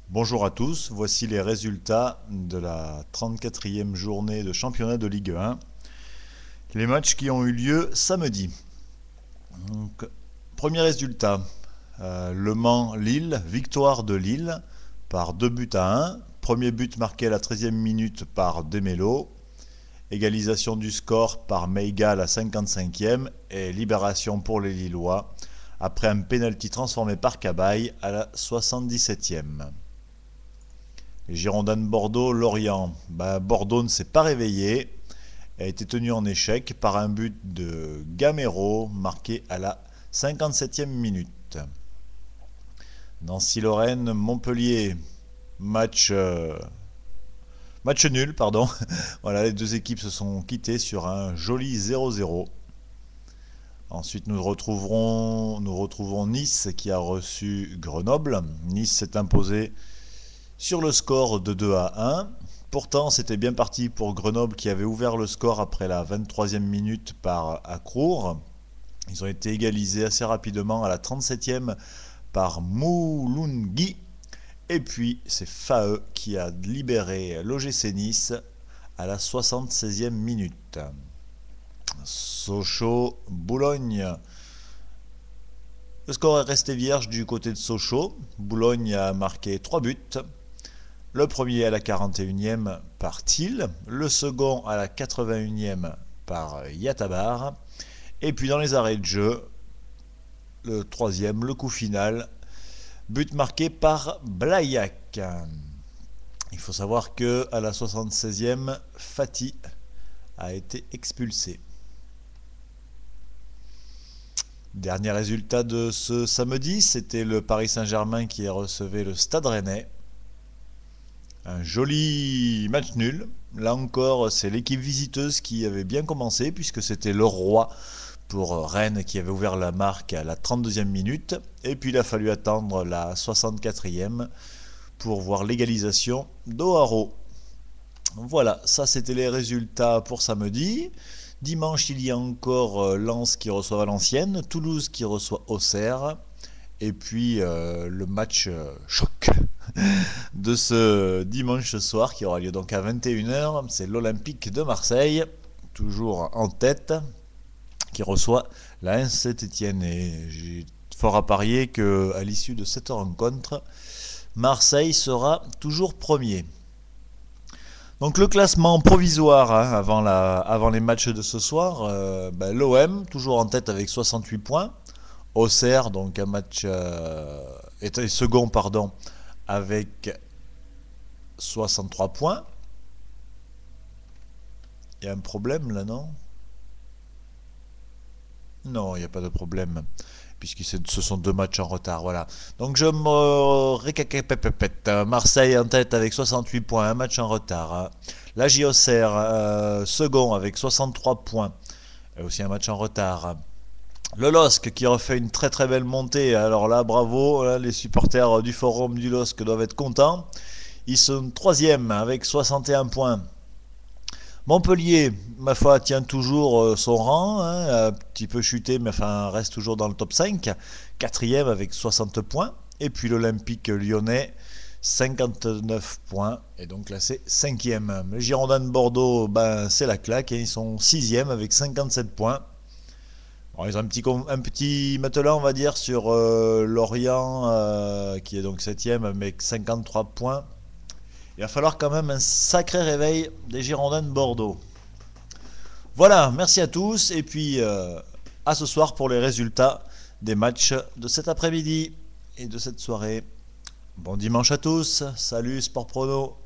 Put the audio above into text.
Bonjour à tous, voici les résultats de la 34e journée de championnat de Ligue 1. Les matchs qui ont eu lieu samedi. Donc, premier résultat, Le Mans-Lille, victoire de Lille par 2 buts à 1. Premier but marqué à la 13e minute par Demelo. Égalisation du score par Meiga à la 55e et libération pour les Lillois après un pénalty transformé par Cabaye à la 77e. Les Girondins de Bordeaux, Lorient. Bordeaux ne s'est pas réveillé, a été tenu en échec par un but de Gamero marqué à la 57e minute. Nancy-Lorraine, Montpellier, match nul, pardon. Voilà, les deux équipes se sont quittées sur un joli 0-0. Ensuite, nous retrouvons Nice qui a reçu Grenoble. Nice s'est imposé sur le score de 2 à 1. Pourtant, c'était bien parti pour Grenoble qui avait ouvert le score après la 23e minute par Accrour. Ils ont été égalisés assez rapidement à la 37e par Moulungui. Et puis, c'est Fae qui a libéré l'OGC Nice à la 76e minute. Sochaux-Boulogne. Le score est resté vierge du côté de Sochaux. Boulogne a marqué 3 buts. Le premier à la 41e par Thiel, le second à la 81e par Yatabar, et puis dans les arrêts de jeu, le troisième, le coup final, but marqué par Blaillac. Il faut savoir que à la 76e, Fati a été expulsé. Dernier résultat de ce samedi, c'était le Paris Saint-Germain qui recevait le Stade Rennais. Un joli match nul. Là encore, c'est l'équipe visiteuse qui avait bien commencé puisque c'était le roi pour Rennes qui avait ouvert la marque à la 32e minute. Et puis il a fallu attendre la 64e pour voir l'égalisation d'Oharo. Voilà, ça c'était les résultats pour samedi. Dimanche, il y a encore Lens qui reçoit Valenciennes, Toulouse qui reçoit Auxerre. Et puis le match choc de ce dimanche soir qui aura lieu donc à 21h, c'est l'Olympique de Marseille, toujours en tête, qui reçoit la Saint-Étienne. Et j'ai fort à parier qu'à l'issue de cette rencontre, Marseille sera toujours premier. Donc le classement provisoire avant les matchs de ce soir, l'OM toujours en tête avec 68 points. Auxerre, donc un match est second avec 63 points. Il y a un problème là, non? Non, il n'y a pas de problème, puisque ce sont deux matchs en retard. Voilà. Donc je me récapépète. Marseille en tête avec 68 points, un match en retard. La Auxerre, second avec 63 points, aussi un match en retard. Le LOSC qui refait une très très belle montée. Alors là, bravo, là, les supporters du forum du LOSC doivent être contents. Ils sont troisième avec 61 points. Montpellier, ma foi, tient toujours son rang, un petit peu chuté, mais enfin reste toujours dans le top 5. Quatrième avec 60 points. Et puis l'Olympique lyonnais, 59 points. Et donc là, c'est cinquième. Les Girondins de Bordeaux, c'est la claque. Ils sont sixième avec 57 points. Bon, ils ont un petit matelas, on va dire, sur Lorient, qui est donc septième avec 53 points. Il va falloir quand même un sacré réveil des Girondins de Bordeaux. Voilà, merci à tous, et puis à ce soir pour les résultats des matchs de cet après-midi et de cette soirée. Bon dimanche à tous, salut Sport Prono.